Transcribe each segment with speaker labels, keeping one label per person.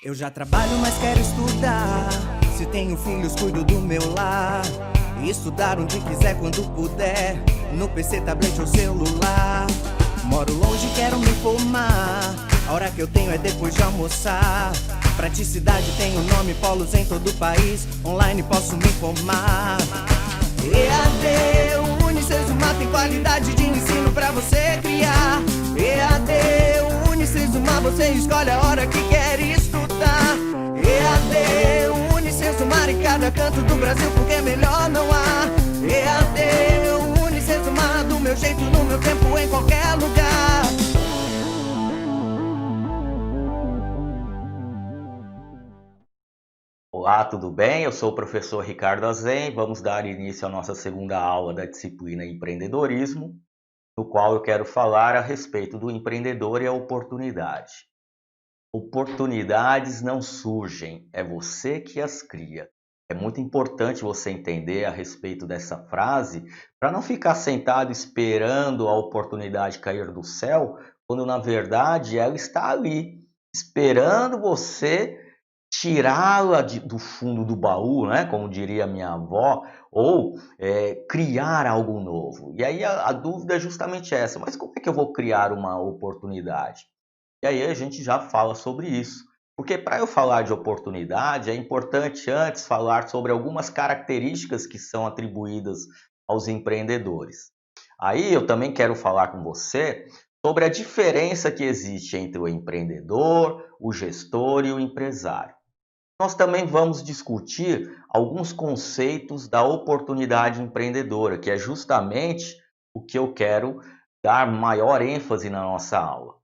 Speaker 1: Eu já trabalho, mas quero estudar. Se tenho filhos, cuido do meu lar. E estudar onde quiser, quando puder, no PC, tablet ou celular. Moro longe, quero me formar. A hora que eu tenho é depois de almoçar. Praticidade tem o nome, polos em todo o país. Online posso me formar. EAD, o Unicesumar tem qualidade de ensino pra você criar. EAD, o Unicesumar, você escolhe a hora que quer estudar. EAD, o Unicesumar em cada canto do Brasil, porque melhor não há. EAD, o Unicesumar, do meu jeito, no meu tempo, em qualquer lugar.
Speaker 2: Olá, tudo bem? Eu sou o professor Ricardo Azen. Vamos dar início à nossa segunda aula da disciplina Empreendedorismo, no qual eu quero falar a respeito do empreendedor e a oportunidade. Oportunidades não surgem, é você que as cria. É muito importante você entender a respeito dessa frase para não ficar sentado esperando a oportunidade cair do céu, quando na verdade ela está ali, esperando você tirá-la do fundo do baú, né, como diria minha avó, ou criar algo novo. E aí a dúvida é justamente essa, mas como é que eu vou criar uma oportunidade? E aí a gente já fala sobre isso. Porque para eu falar de oportunidade, é importante antes falar sobre algumas características que são atribuídas aos empreendedores. Aí eu também quero falar com você sobre a diferença que existe entre o empreendedor, o gestor e o empresário. Nós também vamos discutir alguns conceitos da oportunidade empreendedora, que é justamente o que eu quero dar maior ênfase na nossa aula.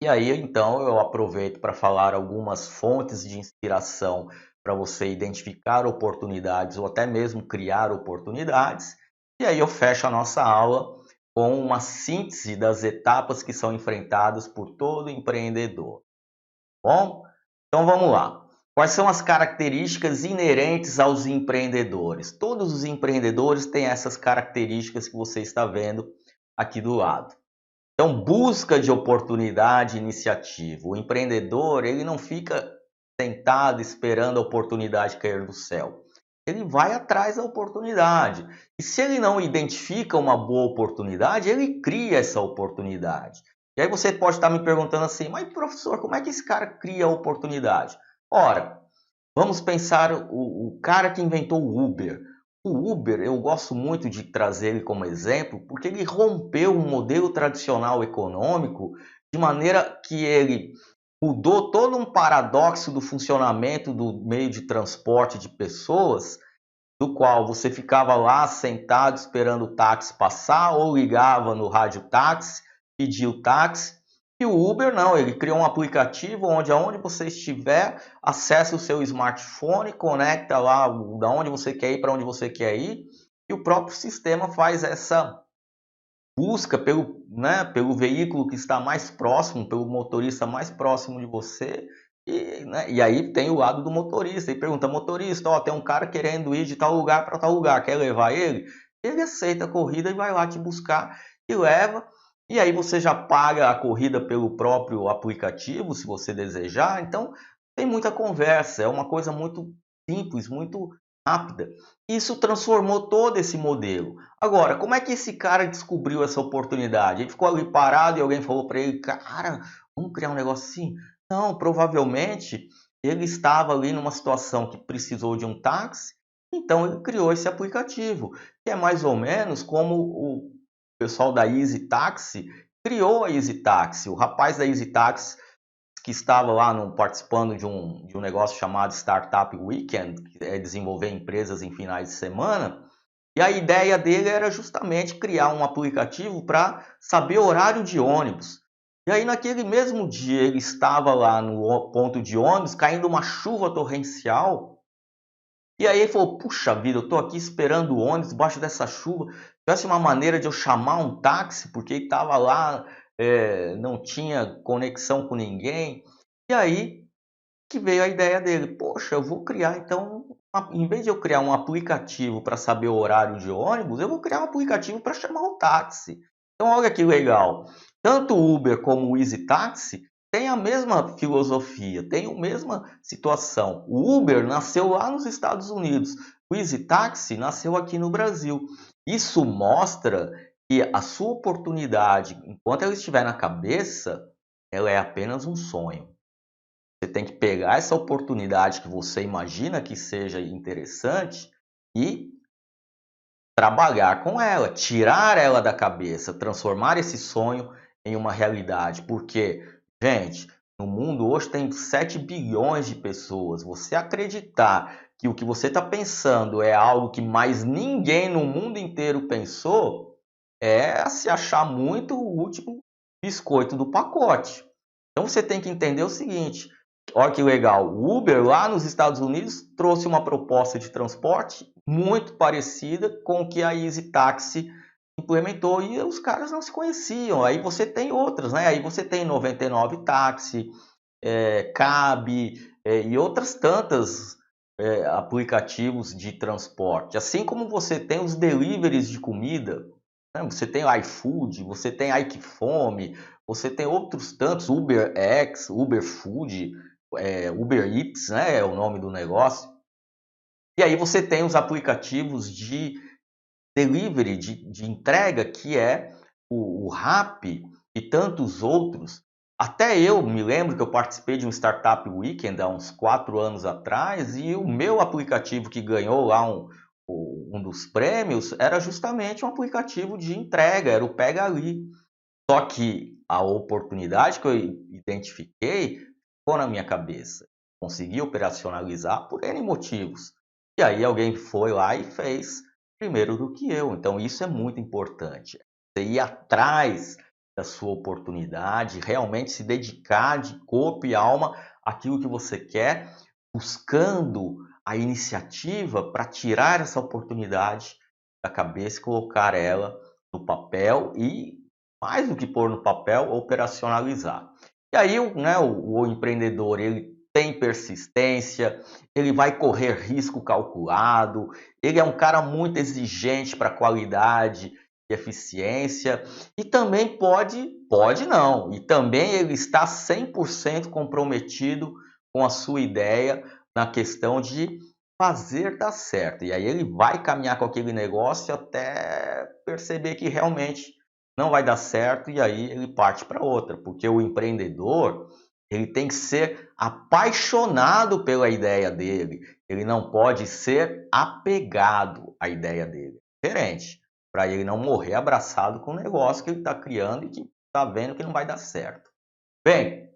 Speaker 2: E aí, então, eu aproveito para falar algumas fontes de inspiração para você identificar oportunidades ou até mesmo criar oportunidades. E aí eu fecho a nossa aula com uma síntese das etapas que são enfrentadas por todo empreendedor. Bom, então vamos lá. Quais são as características inerentes aos empreendedores? Todos os empreendedores têm essas características que você está vendo aqui do lado. Então, busca de oportunidade e iniciativa. O empreendedor, ele não fica sentado esperando a oportunidade cair do céu. Ele vai atrás da oportunidade. E se ele não identifica uma boa oportunidade, ele cria essa oportunidade. E aí você pode estar me perguntando assim, mas professor, como é que esse cara cria a oportunidade? Ora, vamos pensar o cara que inventou o Uber. O Uber, eu gosto muito de trazer ele como exemplo, porque ele rompeu um modelo tradicional econômico de maneira que ele mudou todo um paradoxo do funcionamento do meio de transporte de pessoas, do qual você ficava lá sentado esperando o táxi passar ou ligava no rádio táxi, pedia o táxi. E o Uber não, ele criou um aplicativo onde aonde você estiver, acessa o seu smartphone, conecta lá da onde você quer ir para onde você quer ir, e o próprio sistema faz essa busca pelo veículo que está mais próximo, pelo motorista mais próximo de você, e aí tem o lado do motorista, e pergunta, motorista, ó, tem um cara querendo ir de tal lugar para tal lugar, quer levar ele? Ele aceita a corrida e vai lá te buscar e leva. E aí você já paga a corrida pelo próprio aplicativo, se você desejar. Então, tem muita conversa, é uma coisa muito simples, muito rápida. Isso transformou todo esse modelo. Agora, como é que esse cara descobriu essa oportunidade? Ele ficou ali parado e alguém falou para ele, cara, vamos criar um negócio assim? Não, provavelmente ele estava ali numa situação que precisou de um táxi, então ele criou esse aplicativo, que é mais ou menos como o pessoal da Easy Taxi criou a Easy Taxi. O rapaz da Easy Taxi que estava lá participando de um negócio chamado Startup Weekend, que é desenvolver empresas em finais de semana, e a ideia dele era justamente criar um aplicativo para saber o horário de ônibus. E aí naquele mesmo dia ele estava lá no ponto de ônibus, caindo uma chuva torrencial, e aí ele falou, puxa vida, eu estou aqui esperando o ônibus debaixo dessa chuva, tivesse uma maneira de eu chamar um táxi, porque ele estava lá, não tinha conexão com ninguém. E aí que veio a ideia dele, poxa, eu vou criar então, em vez de eu criar um aplicativo para saber o horário de ônibus, eu vou criar um aplicativo para chamar o táxi. Então olha que legal, tanto o Uber como o Easy Taxi tem a mesma filosofia, tem a mesma situação. O Uber nasceu lá nos Estados Unidos, o Easy Taxi nasceu aqui no Brasil. Isso mostra que a sua oportunidade, enquanto ela estiver na cabeça, ela é apenas um sonho. Você tem que pegar essa oportunidade que você imagina que seja interessante e trabalhar com ela, tirar ela da cabeça, transformar esse sonho em uma realidade. Porque, gente, no mundo hoje tem 7 bilhões de pessoas. Você acreditar que o que você está pensando é algo que mais ninguém no mundo inteiro pensou, é se achar muito o último biscoito do pacote. Então você tem que entender o seguinte: olha que legal, o Uber lá nos Estados Unidos trouxe uma proposta de transporte muito parecida com o que a Easy Taxi implementou e os caras não se conheciam. Aí você tem outras, né? Aí você tem 99 Táxi, Cab e outras tantas aplicativos de transporte. Assim como você tem os deliveries de comida, né? Você tem o iFood, você tem iQfome, você tem outros tantos, UberX, Uber Food, Uber Eats, né? É o nome do negócio. E aí você tem os aplicativos de delivery, de entrega, que é o Rappi e tantos outros. Até eu me lembro que eu participei de um Startup Weekend há uns 4 anos atrás e o meu aplicativo que ganhou lá um dos prêmios era justamente um aplicativo de entrega, era o Pega Ali. Só que a oportunidade que eu identifiquei ficou na minha cabeça. Consegui operacionalizar por N motivos. E aí alguém foi lá e fez primeiro do que eu. Então isso é muito importante. Você ir atrás da sua oportunidade, realmente se dedicar de corpo e alma àquilo que você quer, buscando a iniciativa para tirar essa oportunidade da cabeça e colocar ela no papel e, mais do que pôr no papel, operacionalizar. E aí o empreendedor ele tem persistência, ele vai correr risco calculado, ele é um cara muito exigente para qualidade e eficiência e também pode não, e também ele está 100% comprometido com a sua ideia na questão de fazer dar certo. E aí ele vai caminhar com aquele negócio até perceber que realmente não vai dar certo e aí ele parte para outra, porque o empreendedor ele tem que ser apaixonado pela ideia dele, ele não pode ser apegado à ideia dele. Diferente, para ele não morrer abraçado com o negócio que ele está criando e que está vendo que não vai dar certo. Bem,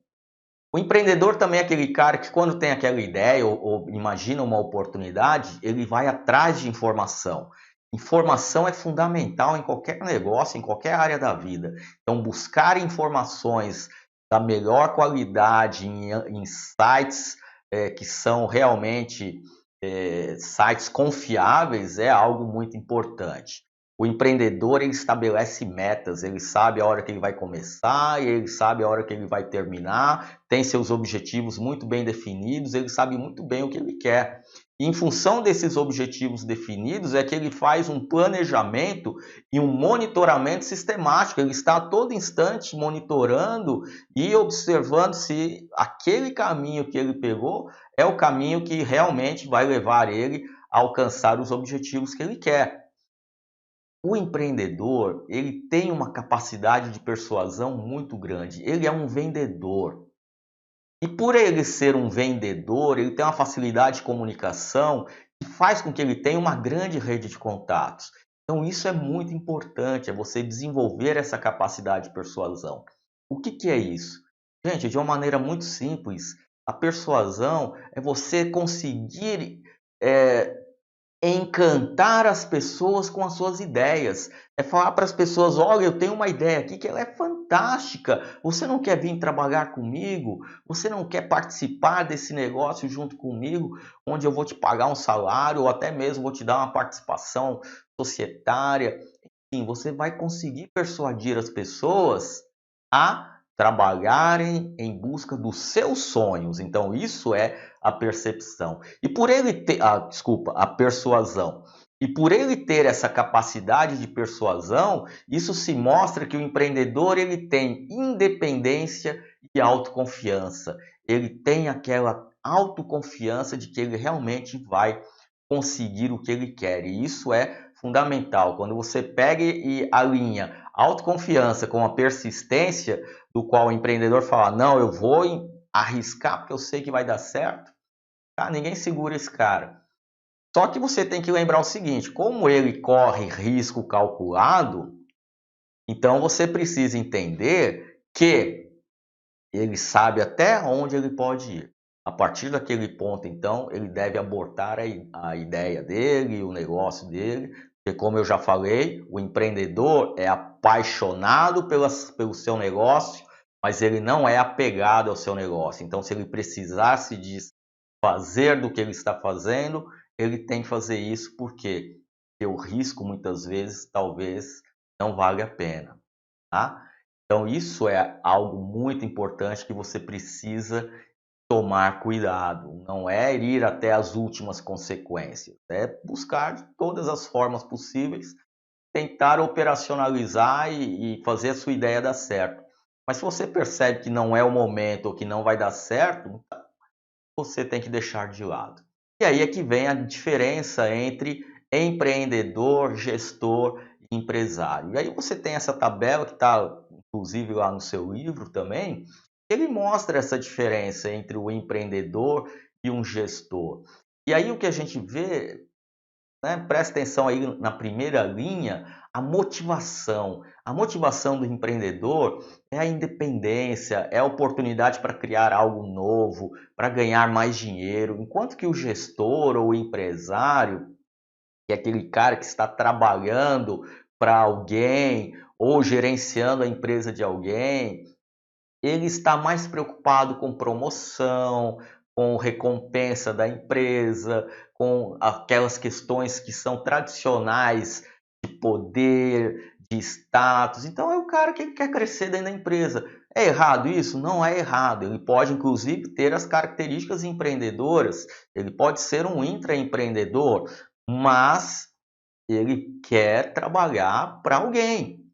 Speaker 2: o empreendedor também é aquele cara que quando tem aquela ideia ou imagina uma oportunidade, ele vai atrás de informação. Informação é fundamental em qualquer negócio, em qualquer área da vida. Então, buscar informações da melhor qualidade em sites que são realmente sites confiáveis é algo muito importante. O empreendedor ele estabelece metas, ele sabe a hora que ele vai começar e ele sabe a hora que ele vai terminar, tem seus objetivos muito bem definidos, ele sabe muito bem o que ele quer. E em função desses objetivos definidos é que ele faz um planejamento e um monitoramento sistemático. Ele está a todo instante monitorando e observando se aquele caminho que ele pegou é o caminho que realmente vai levar ele a alcançar os objetivos que ele quer. O empreendedor, ele tem uma capacidade de persuasão muito grande. Ele é um vendedor. E por ele ser um vendedor, ele tem uma facilidade de comunicação que faz com que ele tenha uma grande rede de contatos. Então isso é muito importante, é você desenvolver essa capacidade de persuasão. O que é isso? Gente, de uma maneira muito simples, a persuasão é você conseguir encantar as pessoas com as suas ideias. É falar para as pessoas, olha, eu tenho uma ideia aqui que ela é fantástica. Você não quer vir trabalhar comigo? Você não quer participar desse negócio junto comigo, onde eu vou te pagar um salário ou até mesmo vou te dar uma participação societária? Enfim, você vai conseguir persuadir as pessoas a trabalharem em busca dos seus sonhos. Então isso é a percepção. E por ele ter, a persuasão. E por ele ter essa capacidade de persuasão, isso se mostra que o empreendedor ele tem independência e autoconfiança. Ele tem aquela autoconfiança de que ele realmente vai conseguir o que ele quer. E isso é fundamental. Quando você pega e alinha autoconfiança com a persistência, do qual o empreendedor fala, não, eu vou arriscar porque eu sei que vai dar certo, tá? Ninguém segura esse cara. Só que você tem que lembrar o seguinte, como ele corre risco calculado, então você precisa entender que ele sabe até onde ele pode ir. A partir daquele ponto, então, ele deve abortar a ideia dele, o negócio dele, porque como eu já falei, o empreendedor é apaixonado pelo seu negócio, mas ele não é apegado ao seu negócio. Então, se ele precisasse fazer do que ele está fazendo, ele tem que fazer isso porque o risco muitas vezes talvez não vale a pena, tá? Então isso é algo muito importante que você precisa tomar cuidado. Não é ir até as últimas consequências, é buscar de todas as formas possíveis, tentar operacionalizar e fazer a sua ideia dar certo. Mas se você percebe que não é o momento ou que não vai dar certo, você tem que deixar de lado. E aí é que vem a diferença entre empreendedor, gestor e empresário. E aí você tem essa tabela que está, inclusive, lá no seu livro também, ele mostra essa diferença entre o empreendedor e um gestor. E aí o que a gente vê, né, presta atenção aí na primeira linha, a motivação. A motivação do empreendedor é a independência, é a oportunidade para criar algo novo, para ganhar mais dinheiro, enquanto que o gestor ou o empresário, que é aquele cara que está trabalhando para alguém ou gerenciando a empresa de alguém, ele está mais preocupado com promoção, com recompensa da empresa, com aquelas questões que são tradicionais de poder, de status. Então é o cara que quer crescer dentro da empresa. É errado isso? Não é errado. Ele pode, inclusive, ter as características empreendedoras. Ele pode ser um intraempreendedor, mas ele quer trabalhar para alguém.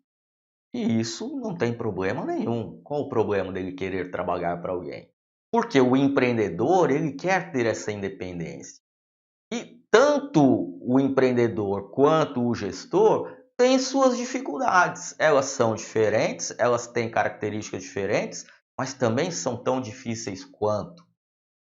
Speaker 2: E isso não tem problema nenhum. Qual o problema dele querer trabalhar para alguém? Porque o empreendedor, ele quer ter essa independência. E tanto o empreendedor quanto o gestor têm suas dificuldades. Elas são diferentes, elas têm características diferentes, mas também são tão difíceis quanto.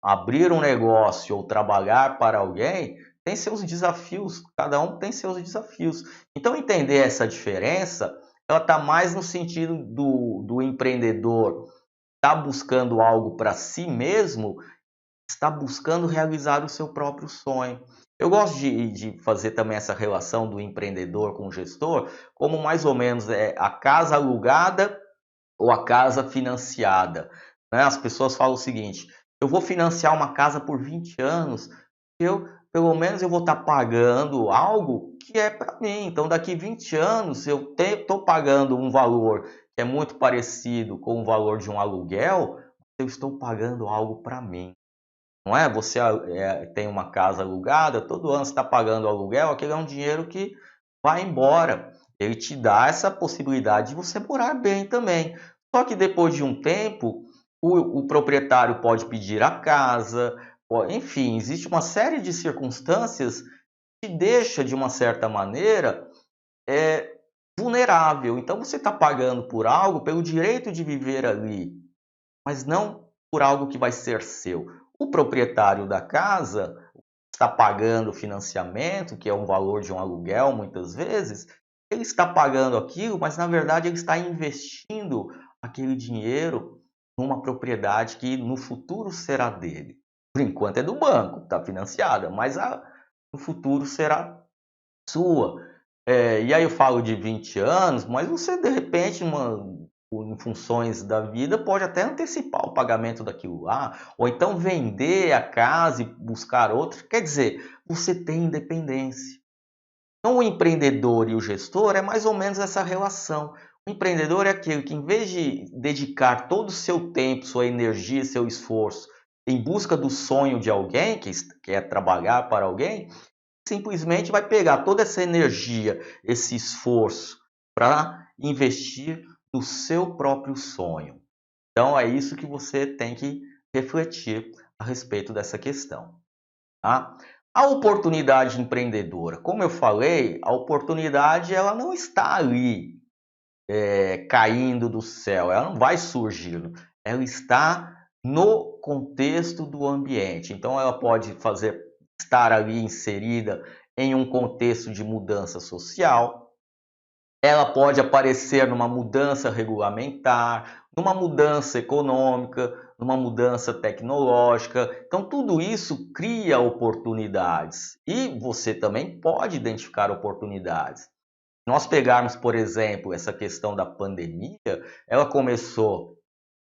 Speaker 2: Abrir um negócio ou trabalhar para alguém tem seus desafios, cada um tem seus desafios. Então, entender essa diferença, ela está mais no sentido do empreendedor estar buscando algo para si mesmo, está buscando realizar o seu próprio sonho. Eu gosto de fazer também essa relação do empreendedor com o gestor, como mais ou menos a casa alugada ou a casa financiada, né? As pessoas falam o seguinte, eu vou financiar uma casa por 20 anos, pelo menos eu vou estar pagando algo que é para mim. Então, daqui 20 anos, eu estou pagando um valor que é muito parecido com o valor de um aluguel, eu estou pagando algo para mim. Não é? Você tem uma casa alugada, todo ano você está pagando aluguel, aquele é um dinheiro que vai embora. Ele te dá essa possibilidade de você morar bem também. Só que depois de um tempo, o proprietário pode pedir a casa, enfim, existe uma série de circunstâncias que deixa, de uma certa maneira, vulnerável. Então você está pagando por algo, pelo direito de viver ali, mas não por algo que vai ser seu. O proprietário da casa está pagando o financiamento, que é um valor de um aluguel muitas vezes, ele está pagando aquilo, mas na verdade ele está investindo aquele dinheiro numa propriedade que no futuro será dele. Por enquanto é do banco, está financiada, mas no futuro será sua. E aí eu falo de 20 anos, mas você de repente, em funções da vida, pode até antecipar o pagamento daquilo lá, ou então vender a casa e buscar outra. Quer dizer, você tem independência. Então o empreendedor e o gestor é mais ou menos essa relação. O empreendedor é aquele que, em vez de dedicar todo o seu tempo, sua energia, seu esforço em busca do sonho de alguém, que é trabalhar para alguém, simplesmente vai pegar toda essa energia, esse esforço para investir no seu próprio sonho. Então é isso que você tem que refletir a respeito dessa questão. Tá? A oportunidade empreendedora, como eu falei, a oportunidade ela não está ali caindo do céu, ela não vai surgir, ela está no contexto do ambiente. Então ela pode estar ali inserida em um contexto de mudança social, ela pode aparecer numa mudança regulamentar, numa mudança econômica, numa mudança tecnológica. Então, tudo isso cria oportunidades e você também pode identificar oportunidades. Se nós pegarmos, por exemplo, essa questão da pandemia, ela começou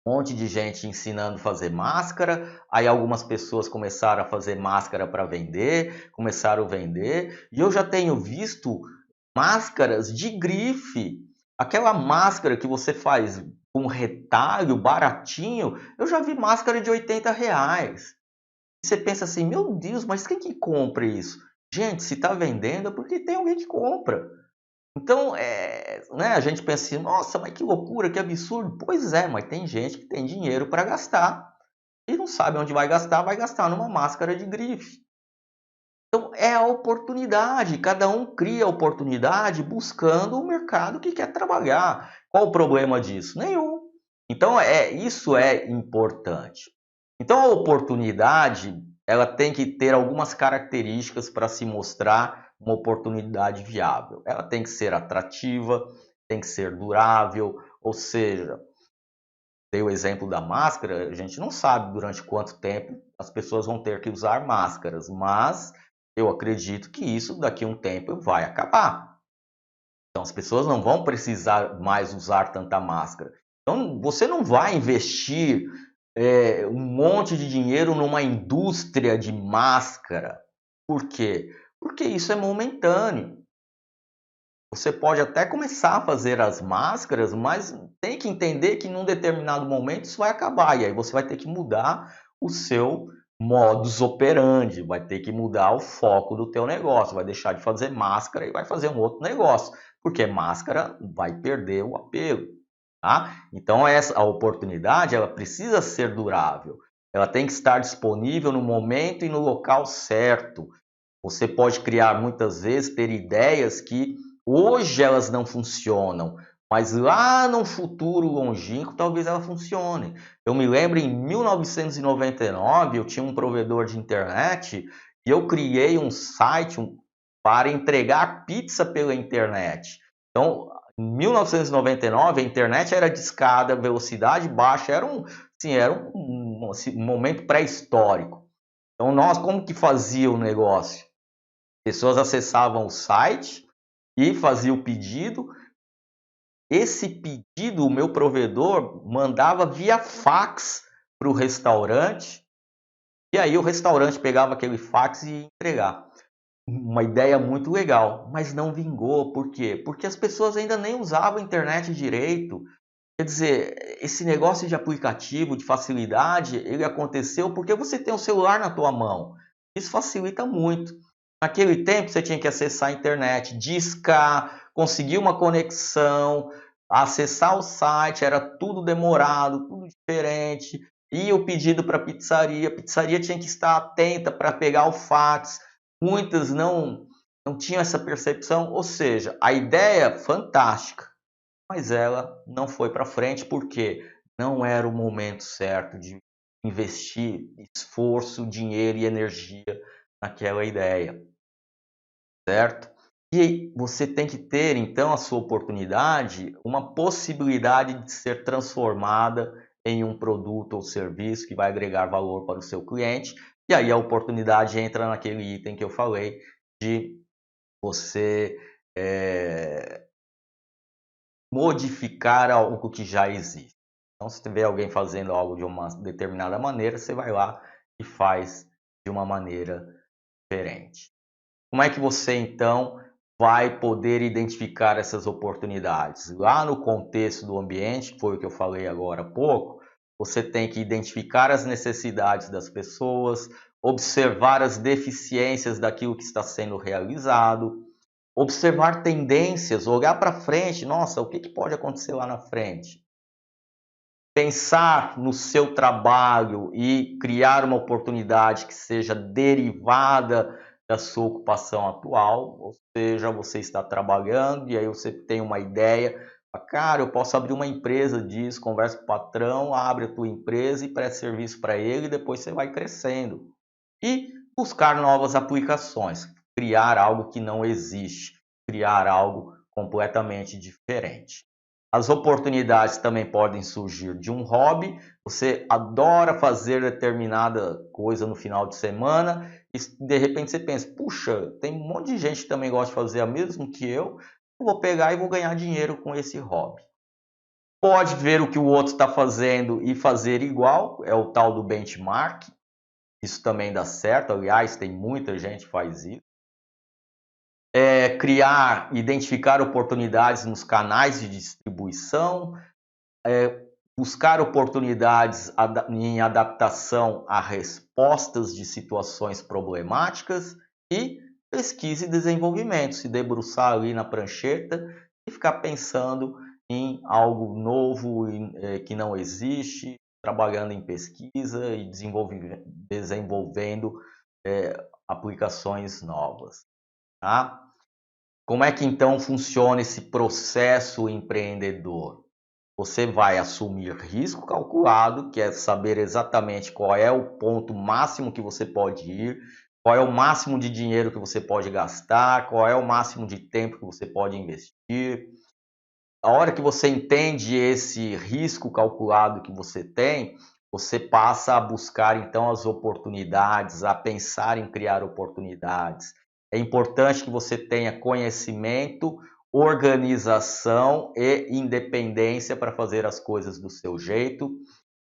Speaker 2: um monte de gente ensinando a fazer máscara, aí algumas pessoas começaram a fazer máscara para vender, começaram a vender, e eu já tenho visto máscaras de grife, aquela máscara que você faz com retalho baratinho, eu já vi máscara de R$ 80. E você pensa assim, meu Deus, mas quem que compra isso? Gente, se está vendendo é porque tem alguém que compra. Então, né, a gente pensa assim, nossa, mas que loucura, que absurdo. Pois é, mas tem gente que tem dinheiro para gastar e não sabe onde vai gastar numa máscara de grife. Então, é a oportunidade, cada um cria a oportunidade buscando o mercado que quer trabalhar. Qual o problema disso? Nenhum. Então, isso é importante. Então, a oportunidade, ela tem que ter algumas características para se mostrar uma oportunidade viável. Ela tem que ser atrativa, tem que ser durável, ou seja, dei o exemplo da máscara, a gente não sabe durante quanto tempo as pessoas vão ter que usar máscaras, mas eu acredito que isso daqui a um tempo vai acabar. Então as pessoas não vão precisar mais usar tanta máscara. Então você não vai investir um monte de dinheiro numa indústria de máscara. Por quê? Porque isso é momentâneo. Você pode até começar a fazer as máscaras, mas tem que entender que num determinado momento isso vai acabar. E aí você vai ter que mudar o seu modus operandi, vai ter que mudar o foco do teu negócio, vai deixar de fazer máscara e vai fazer um outro negócio, porque máscara vai perder o apelo. Tá? Então a oportunidade ela precisa ser durável, ela tem que estar disponível no momento e no local certo. Você pode criar muitas vezes, ter ideias que hoje elas não funcionam, mas lá no futuro longínquo talvez ela funcione. Eu me lembro em 1999, eu tinha um provedor de internet e eu criei um site para entregar pizza pela internet. Então, em 1999, a internet era discada, velocidade baixa, era um momento pré-histórico. Então, nós como que fazia o negócio? Pessoas acessavam o site e faziam o pedido. Esse pedido, o meu provedor mandava via fax para o restaurante. E aí o restaurante pegava aquele fax e ia entregar. Uma ideia muito legal, mas não vingou. Por quê? Porque as pessoas ainda nem usavam a internet direito. Quer dizer, esse negócio de aplicativo, de facilidade, ele aconteceu porque você tem o celular na tua mão. Isso facilita muito. Naquele tempo você tinha que acessar a internet, discar, conseguir uma conexão, acessar o site, era tudo demorado, tudo diferente. Ia o pedido para a pizzaria tinha que estar atenta para pegar o fax. Muitas não tinham essa percepção, ou seja, a ideia fantástica, mas ela não foi para frente porque não era o momento certo de investir esforço, dinheiro e energia naquela ideia, certo? E você tem que ter, então, a sua oportunidade, uma possibilidade de ser transformada em um produto ou serviço que vai agregar valor para o seu cliente. E aí a oportunidade entra naquele item que eu falei de você modificar algo que já existe. Então, se tiver alguém fazendo algo de uma determinada maneira, você vai lá e faz de uma maneira diferente. Como é que você, então, vai poder identificar essas oportunidades? Lá no contexto do ambiente, que foi o que eu falei agora há pouco, você tem que identificar as necessidades das pessoas, observar as deficiências daquilo que está sendo realizado, observar tendências, olhar para frente, nossa, o que pode acontecer lá na frente? Pensar no seu trabalho e criar uma oportunidade que seja derivada da sua ocupação atual, ou seja, você está trabalhando e aí você tem uma ideia, cara, eu posso abrir uma empresa disso, conversa com o patrão, abre a tua empresa e presta serviço para ele e depois você vai crescendo. E buscar novas aplicações, criar algo que não existe, criar algo completamente diferente. As oportunidades também podem surgir de um hobby, você adora fazer determinada coisa no final de semana e de repente você pensa, puxa, tem um monte de gente que também gosta de fazer o mesmo que eu vou pegar e vou ganhar dinheiro com esse hobby. Pode ver o que o outro está fazendo e fazer igual, é o tal do benchmark, isso também dá certo, aliás, tem muita gente que faz isso. Criar, identificar oportunidades nos canais de distribuição, buscar oportunidades em adaptação a respostas de situações problemáticas e pesquisa e desenvolvimento, se debruçar ali na prancheta e ficar pensando em algo novo que não existe, trabalhando em pesquisa e desenvolvendo aplicações novas. Tá? Como é que então funciona esse processo empreendedor? Você vai assumir risco calculado, que é saber exatamente qual é o ponto máximo que você pode ir, qual é o máximo de dinheiro que você pode gastar, qual é o máximo de tempo que você pode investir. A hora que você entende esse risco calculado que você tem, você passa a buscar então as oportunidades, a pensar em criar oportunidades. É importante que você tenha conhecimento, organização e independência para fazer as coisas do seu jeito.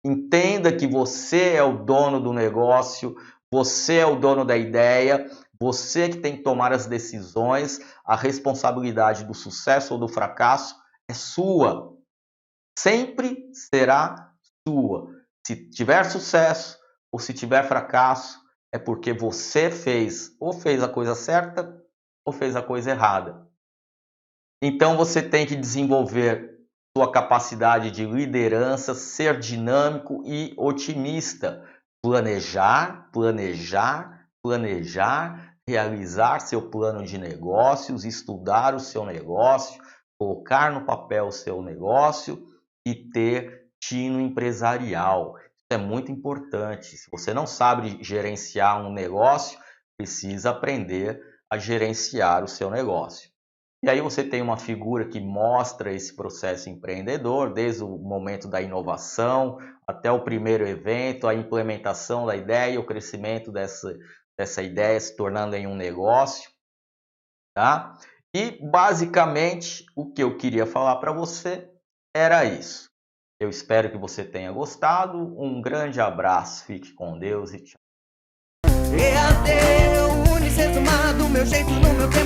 Speaker 2: Entenda que você é o dono do negócio, você é o dono da ideia, você que tem que tomar as decisões, a responsabilidade do sucesso ou do fracasso é sua. Sempre será sua. Se tiver sucesso ou se tiver fracasso, é porque você fez a coisa certa ou fez a coisa errada. Então você tem que desenvolver sua capacidade de liderança, ser dinâmico e otimista. Planejar, realizar seu plano de negócios, estudar o seu negócio, colocar no papel o seu negócio e ter tino empresarial. Isso é muito importante. Se você não sabe gerenciar um negócio, precisa aprender a gerenciar o seu negócio. E aí você tem uma figura que mostra esse processo empreendedor, desde o momento da inovação até o primeiro evento, a implementação da ideia, o crescimento dessa ideia se tornando em um negócio. Tá? E basicamente o que eu queria falar para você era isso. Eu espero que você tenha gostado. Um grande abraço, fique com Deus e tchau.
Speaker 1: Unicesumado, meu jeito no meu tempo.